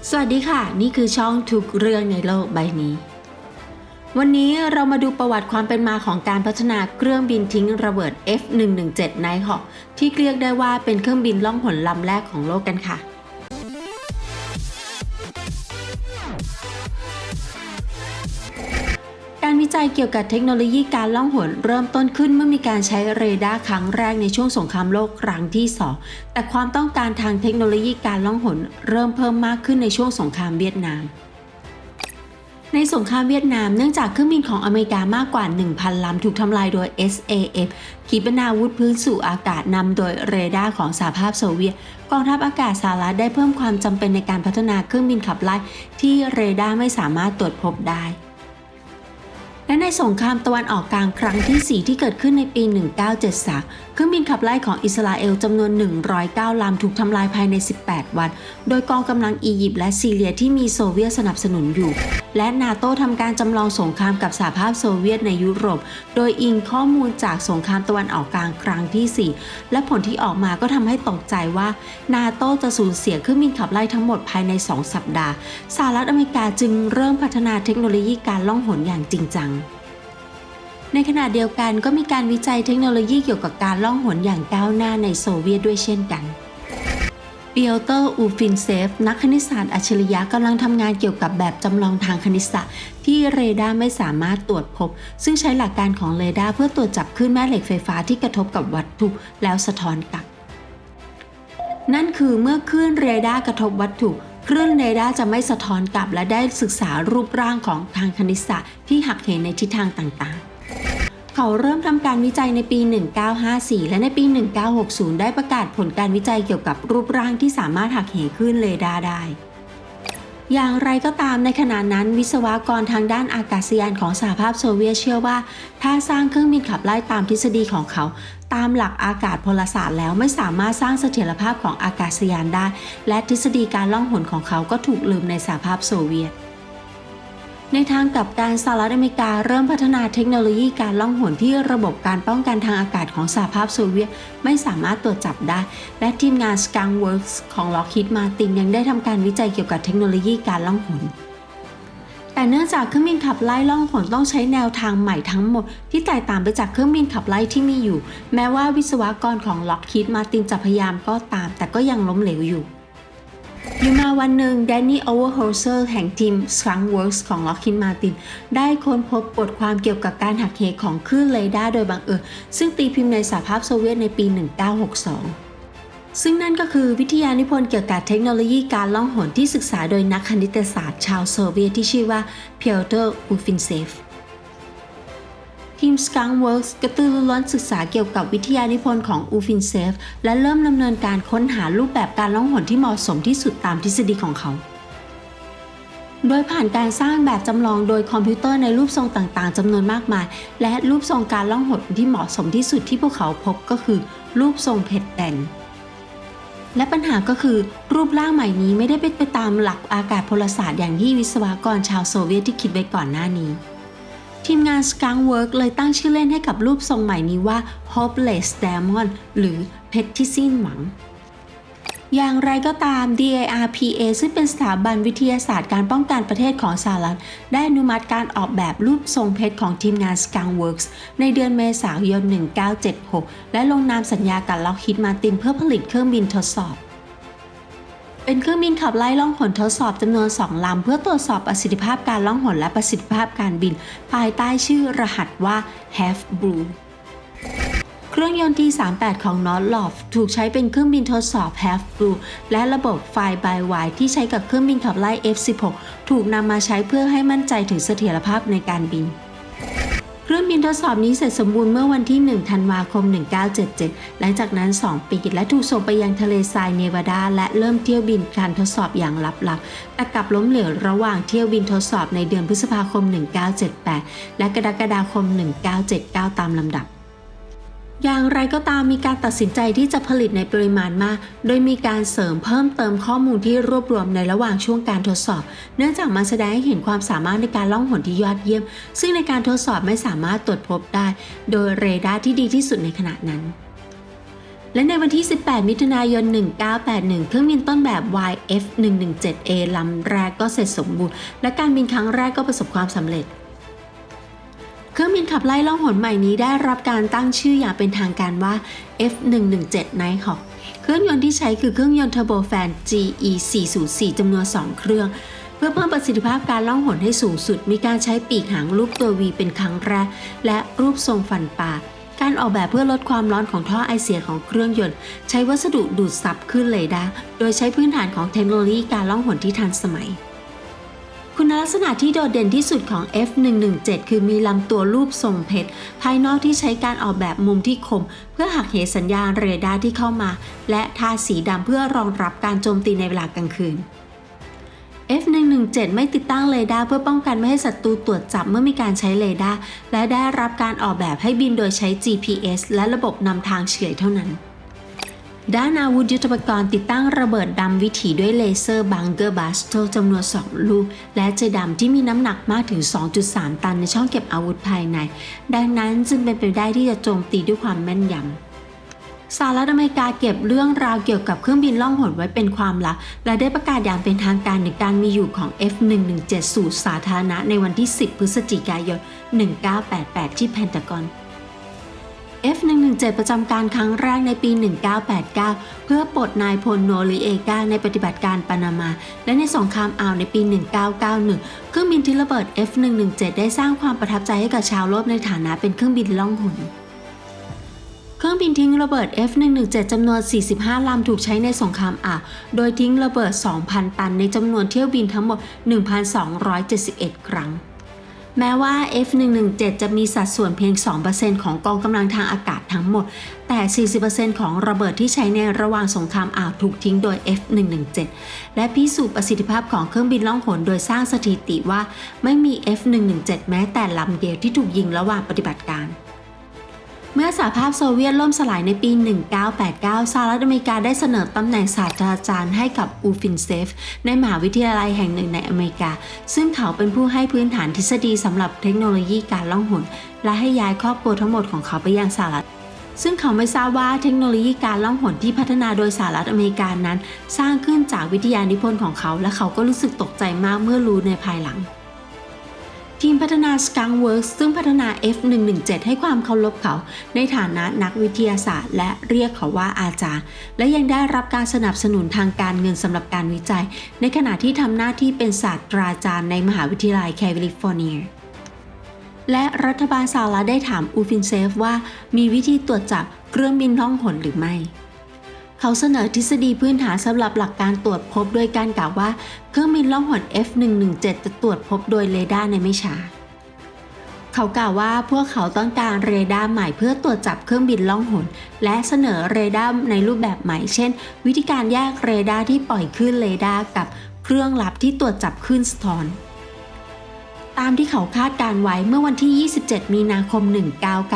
สวัสดีค่ะนี่คือช่องทุกเรื่องในโลกใบนี้วันนี้เรามาดูประวัติความเป็นมาของการพัฒนาเครื่องบินทิ้งระเบิด F117 Nighthawk ที่เรียกได้ว่าเป็นเครื่องบินล่องหนลำแรกของโลกกันค่ะการวิจัยเกี่ยวกับเทคโนโลยีการล่องหนเริ่มต้นขึ้นเมื่อมีการใช้เรดาร์ครั้งแรกในช่วงสงครามโลกครั้งที่ 2แต่ความต้องการทางเทคโนโลยีการล่องหนเริ่มเพิ่มมากขึ้นในช่วงสงครามเวียดนามในสงครามเวียดนามเนื่องจากเครื่องบินของอเมริกามากกว่า 1,000 ลำถูกทำลายโดย SAF ขีปนาวุธพื้นสู่อากาศนำโดยเรดาร์ของสหภาพโซเวียตกองทัพอากาศสหรัฐได้เพิ่มความจำเป็นในการพัฒนาเครื่องบินขับไล่ที่เรดาร์ไม่สามารถตรวจพบได้และในสงครามตะวันออกกลางครั้งที่ 4 ที่เกิดขึ้นในปี 1973 เครื่องบินขับไล่ของอิสราเอลจำนวน 109 ลำถูกทำลายภายใน 18 วัน โดยกองกำลังอียิปต์และซีเรียที่มีโซเวียตสนับสนุนอยู่ และนาโต้ทำการจำลองสงครามกับสหภาพโซเวียตในยุโรป โดยอิงข้อมูลจากสงครามตะวันออกกลางครั้งที่ 4 และผลที่ออกมาก็ทำให้ตกใจว่านาโต้จะสูญเสียเครื่องบินขับไล่ทั้งหมดภายใน 2 สัปดาห์ สหรัฐอเมริกาจึงเริ่มพัฒนาเทคโนโลยีการล่องหนอย่างจริงจังในขณะเดียวกันก็มีการวิจัยเทคโนโลยีเกี่ยวกับการล่องหนอย่างก้าวหน้าในโซเวียตด้วยเช่นกันเปียเตอร์ อูฟินเซฟนักคณิตศาสตร์อัจฉริยะกำลังทำงานเกี่ยวกับแบบจำลองทางคณิตศาสตร์ที่เรดาร์ไม่สามารถตรวจพบซึ่งใช้หลักการของเรดาร์เพื่อตรวจจับคลื่นแม่เหล็กไฟฟ้าที่กระทบกับวัตถุแล้วสะท้อนกลับนั่นคือเมื่อคลื่นเรดาร์กระทบวัตถุคลื่นเรดาร์จะไม่สะท้อนกลับและได้ศึกษารูปร่างของทางคณิตศาสตร์ที่หักเหในทิศทางต่างๆเขาเริ่มทำการวิจัยในปี 1954 และในปี 1960 ได้ประกาศผลการวิจัยเกี่ยวกับรูปร่างที่สามารถหักเหคลื่นเรดาร์ได้อย่างไรก็ตามในขณะนั้นวิศวกรทางด้านอากาศยานของสหภาพโซเวียตเชื่อว่าถ้าสร้างเครื่องบินขับไล่ตามทฤษฎีของเขาตามหลักอากาศพลศาสตร์แล้วไม่สามารถสร้างเสถียรภาพของอากาศยานได้และทฤษฎีการล่องหนของเขาก็ถูกลืมในสหภาพโซเวียตในทางกลับกันสหรัฐอเมริกาเริ่มพัฒนาเทคโนโลยีการล่องหนที่ระบบการป้องกันทางอากาศของสหภาพโซเวียตไม่สามารถตรวจจับได้และทีมงาน Skunk Works ของ Lockheed Martin ยังได้ทำการวิจัยเกี่ยวกับเทคโนโลยีการล่องหนแต่เนื่องจากเครื่องบินขับไล่ล่องหนต้องใช้แนวทางใหม่ทั้งหมดที่แตกต่างไปจากเครื่องบินขับไล่ที่มีอยู่แม้ว่าวิศวกรของ Lockheed Martin จะพยายามก็ตามแต่ก็ยังล้มเหลวอยู่มาวันหนึ่งแดนนี่โอเวอร์โฮเซอร์แห่งทีม Skunk Works ของ Lockheed Martin ได้ค้นพบบทความเกี่ยวกับการหักเหของคลื่นเรดาร์โดยบังเอิญซึ่งตีพิมพ์ในสหภาพโซเวียตในปี 1962 ซึ่งนั่นก็คือวิทยานิพนธ์เกี่ยวกับเทคโนโลยีการล่องหนที่ศึกษาโดยนักคณิตศาสตร์ชาวโซเวียตที่ชื่อว่าเพียเตอร์ อูฟินเซฟทีม Skunk Works กระตือรือร้นศึกษาเกี่ยวกับวิทยานิพนธ์ของอูฟินเซฟและเริ่มดำเนินการค้นหารูปแบบการล่องหนที่เหมาะสมที่สุดตามทฤษฎีของเขาโดยผ่านการสร้างแบบจำลองโดยคอมพิวเตอร์ในรูปทรงต่างๆจำนวนมากมายและรูปทรงการล่องหนที่เหมาะสมที่สุดที่พวกเขาพบก็คือรูปทรงเพชรแดงและปัญหาก็คือรูปร่างใหม่นี้ไม่ได้เป็นไปตามหลักอากาศพลศาสตร์อย่างที่วิศวกรชาวโซเวียตที่คิดไว้ก่อนหน้านี้ทีมงาน Skunk Works เลยตั้งชื่อเล่นให้กับรูปทรงใหม่นี้ว่า Hopeless Diamond หรือเพชรที่สิ้นหวังอย่างไรก็ตาม DARPA ซึ่งเป็นสถาบันวิทยาศาสตร์การป้องกันประเทศของสหรัฐได้อนุมัติการออกแบบรูปทรงเพชรของทีมงาน Skunk Works ในเดือนเมษายน 1976 และลงนามสัญญากับ Lockheed Martin เพื่อผลิตเครื่องบินทดสอบเป็นเครื่องบินขับไล่ล่องหนทดสอบจำนวน 2 ลำเพื่อตรวจสอบประสิทธิภาพการล่องหนและประสิทธิภาพการบินภายใต้ชื่อรหัสว่า Half Blue เครื่องยนต์ T-38 ของ Northrop ถูกใช้เป็นเครื่องบินทดสอบ Half Blue และระบบ Fly-by-wire ที่ใช้กับเครื่องบินขับไล่ F-16 ถูกนำมาใช้เพื่อให้มั่นใจถึงเสถียรภาพในการบินเครื่องบินทดสอบนี้เสร็จสมบูรณ์เมื่อวันที่ 1 ธันวาคม 1977 หลังจากนั้น 2 ปีและถูกส่งไปยังทะเลทรายเนวาดาและเริ่มเที่ยวบินการทดสอบอย่างลับๆแต่กลับล้มเหลวระหว่างเที่ยวบินทดสอบในเดือนพฤษภาคม 1978 และกรกฎาคม 1979 ตามลำดับอย่างไรก็ตามมีการตัดสินใจที่จะผลิตในปริมาณมากโดยมีการเสริมเพิ่มเติมข้อมูลที่รวบรวมในระหว่างช่วงการทดสอบเนื่องจากมันแสดงให้เห็นความสามารถในการล่องหนที่ยอดเยี่ยมซึ่งในการทดสอบไม่สามารถตรวจพบได้โดยเรดาร์ที่ดีที่สุดในขณะนั้น และในวันที่ 18 มิถุนายน 1981 เครื่องบินต้นแบบ YF-117A ลำแรกก็เสร็จสมบูรณ์และการบินครั้งแรกก็ประสบความสำเร็จเครื่องบินขับไล่ล่องหนใหม่นี้ได้รับการตั้งชื่ออย่างเป็นทางการว่า F117 Nighthawk เครื่องยนต์ที่ใช้คือเครื่องยนต์เทอร์โบแฟน GE404 จำนวน 2 เครื่องเพื่อเพิ่มประสิทธิภาพการล่องหนให้สูงสุดมีการใช้ปีกหางรูปตัว V เป็นครั้งแรกและรูปทรงฟันปลาการออกแบบเพื่อลดความร้อนของท่อไอเสียของเครื่องยนต์ใช้วัสดุดูดซับคลื่นเรดาร์โดยใช้พื้นฐานของเทคโนโลยีการล่องหนที่ทันสมัยคุณลักษณะที่โดดเด่นที่สุดของ F117 คือมีลำตัวรูปทรงเพชรภายนอกที่ใช้การออกแบบมุมที่คมเพื่อหักเหสัญญาณเรดาร์ที่เข้ามาและทาสีดำเพื่อรองรับการโจมตีในเวลากลางคืนF117 ไม่ติดตั้งเรดาร์เพื่อป้องกันไม่ให้ศัตรูตรวจจับเมื่อมีการใช้เรดาร์และได้รับการออกแบบให้บินโดยใช้ GPS และระบบนำทางเฉื่อยเท่านั้นด้านอาวุธยุทโธปกรณ์ติดตั้งระเบิดดำวิถีด้วยเลเซอร์บังเกอร์บาสโตจำนวน 2 ลูกและเจดำที่มีน้ำหนักมากถึง 2.3 ตันในช่องเก็บอาวุธภายในดังนั้นจึงเป็นไปได้ที่จะโจมตีด้วยความแม่นยำสหรัฐอเมริกาเก็บเรื่องราวเกี่ยวกับเครื่องบินล่องหนไว้เป็นความลับและได้ประกาศอย่างเป็นทางการถึงการมีอยู่ของ F117 สู่สาธารณะในวันที่ 10 พฤศจิกายน 1988 ที่เพนทากอน F117 ประจำการครั้งแรกในปี 1989 เพื่อปลดนายพลโนริเอกาในปฏิบัติการปานามาและในสงครามอ่าวในปี 1991 เครื่องบินทิ้งระเบิด F117 ได้สร้างความประทับใจให้กับชาวโลกในฐานะเป็นเครื่องบินล่องหนเครื่องบินทิ้งระเบิด F117 จำนวน 45 ลำถูกใช้ในสงครามอ่าวโดยทิ้งระเบิด 2,000 ตันในจำนวนเที่ยวบินทั้งหมด 1,271 ครั้งแม้ว่า F117 จะมีสัดส่วนเพียง 2% ของกองกำลังทางอากาศทั้งหมดแต่ 40% ของระเบิดที่ใช้ในระหว่างสงครามอ่าวถูกทิ้งโดย F117 และพิสูจน์ประสิทธิภาพของเครื่องบินล่องหนโดยสร้างสถิติว่าไม่มี F117 แม้แต่ลำเดียวที่ถูกยิงระหว่างปฏิบัติการเมื่อสหภาพโซเวียตล่มสลายในปี 1989 สหรัฐอเมริกาได้เสนอตำแหน่งศาสตราจารย์ให้กับอูฟินเซฟในมหาวิทยาลัยแห่งหนึ่งในอเมริกาซึ่งเขาเป็นผู้ให้พื้นฐานทฤษฎีสำหรับเทคโนโลยีการล่องหนและให้ย้ายครอบครัวทั้งหมดของเขาไปยังสหรัฐซึ่งเขาไม่ทราบว่าเทคโนโลยีการล่องหนที่พัฒนาโดยสหรัฐอเมริกานั้นสร้างขึ้นจากวิทยานิพนธ์ของเขาและเขาก็รู้สึกตกใจมากเมื่อรู้ในภายหลังทีมพัฒนา Skunk Works ซึ่งพัฒนา F117 ให้ความเคารพเขาในฐานะนักวิทยาศาสตร์และเรียกเขาว่าอาจารย์และยังได้รับการสนับสนุนทางการเงินสำหรับการวิจัยในขณะที่ทำหน้าที่เป็นศาสตราจารย์ในมหาวิทยาลัยแคลิฟอร์เนียและรัฐบาลสหรัฐได้ถามอูฟินเซฟว่ามีวิธีตรวจจับเครื่องบินล่องหนหรือไม่เขาเสนอทฤษฎีพื้นฐานสำหรับหลักการตรวจพบโดยการกล่าวว่าเครื่องบินล่องหน F117 จะตรวจพบโดยเรดาร์ในไม่ช้าเขากล่าวว่าพวกเขาต้องการเรดาร์ใหม่เพื่อตรวจจับเครื่องบินล่องหนและเสนอเรดาร์ในรูปแบบใหม่เช่นวิธีการแยกเรดาร์ที่ปล่อยคลื่นเรดาร์กับเครื่องลับที่ตรวจจับคลื่นสะท้อนตามที่เขาคาดการไว้เมื่อวันที่ 27 มีนาคม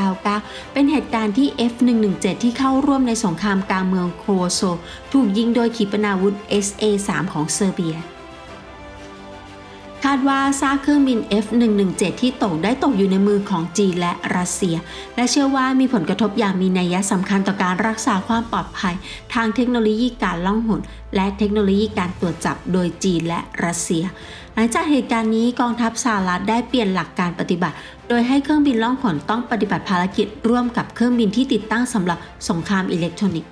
1999 เป็นเหตุการณ์ที่ F117 ที่เข้าร่วมในสงครามกลางเมืองโคโซถูกยิงโดยขีปนาวุธ SA-3 ของเซอร์เบียคาดว่าซากเครื่องบิน F117 ที่ตกได้ตกอยู่ในมือของจีนและรัสเซียและเชื่อว่ามีผลกระทบอย่างมีนัยสำคัญต่อการรักษาความปลอดภัยทางเทคโนโลยีการล่องหนและเทคโนโลยีการตรวจจับโดยจีนและรัสเซียหลังจากเหตุการณ์นี้กองทัพสหรัฐได้เปลี่ยนหลักการปฏิบัติโดยให้เครื่องบินล่องหนต้องปฏิบัติภารกิจร่วมกับเครื่องบินที่ติดตั้งสำหรับสงครามอิเล็กทรอนิกส์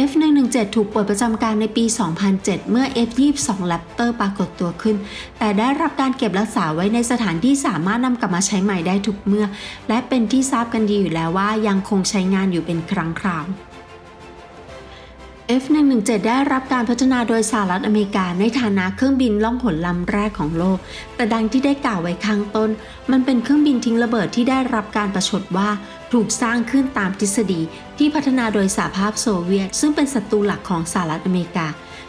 F117 ถูกปลดประจำการในปี 2007 เมื่อ F22 Raptor ปรากฏตัวขึ้นแต่ได้รับการเก็บรักษาไว้ในสถานที่สามารถนำกลับมาใช้ใหม่ได้ทุกเมื่อและเป็นที่ทราบกันดีอยู่แล้วว่ายังคงใช้งานอยู่เป็นครั้งคราว F117 ได้รับการพัฒนาโดยสหรัฐอเมริกาในฐานะเครื่องบินล่องหนลำแรกของโลกแต่ดังที่ได้กล่าวไว้ข้างต้นมันเป็นเครื่องบินทิ้งระเบิดที่ได้รับการประชดว่าถูกสร้างขึ้นตามทฤษฎีที่พัฒนาโดยสหภาพโซเวียตซึ่งเป็นศัตรูหลักของสหรัฐอเมริกา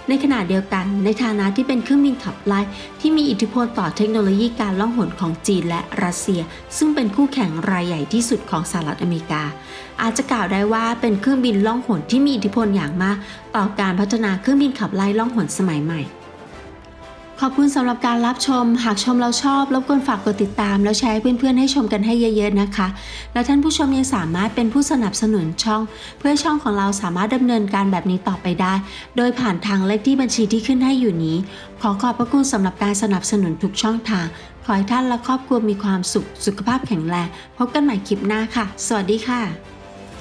ในขณะเดียวกันในฐานะที่เป็นเครื่องบินขับไล่ที่มีอิทธิพลต่อเทคโนโลยีการล่องหนของจีนและรัสเซียซึ่งเป็นคู่แข่งรายใหญ่ที่สุดของสหรัฐอเมริกาอาจจะกล่าวได้ว่าเป็นเครื่องบินล่องหนที่มีอิทธิพลอย่างมากต่อการพัฒนาเครื่องบินขับไล่ล่องหนสมัยใหม่ข ขอบคุณสำหรับการรับชมหากชมเราชอบรบกวนฝากกดติดตามแล้วแชร์ให้เพื่อนๆให้ชมกันให้เยอะๆนะคะและท่านผู้ชมยังสามารถเป็นผู้สนับสนุนช่องเพื่อช่องของเราสามารถดำเนินการแบบนี้ต่อไปได้โดยผ่านทางเลขที่บัญชีที่ขึ้นให้อยู่นี้ขอขอบพระคุณสำหรับการสนับสนุนทุกช่องทางขอให้ท่านและครอบครัวมีความสุขสุขภาพแข็งแรงพบกันใหม่คลิปหน้าค่ะสวัสดีค่ะ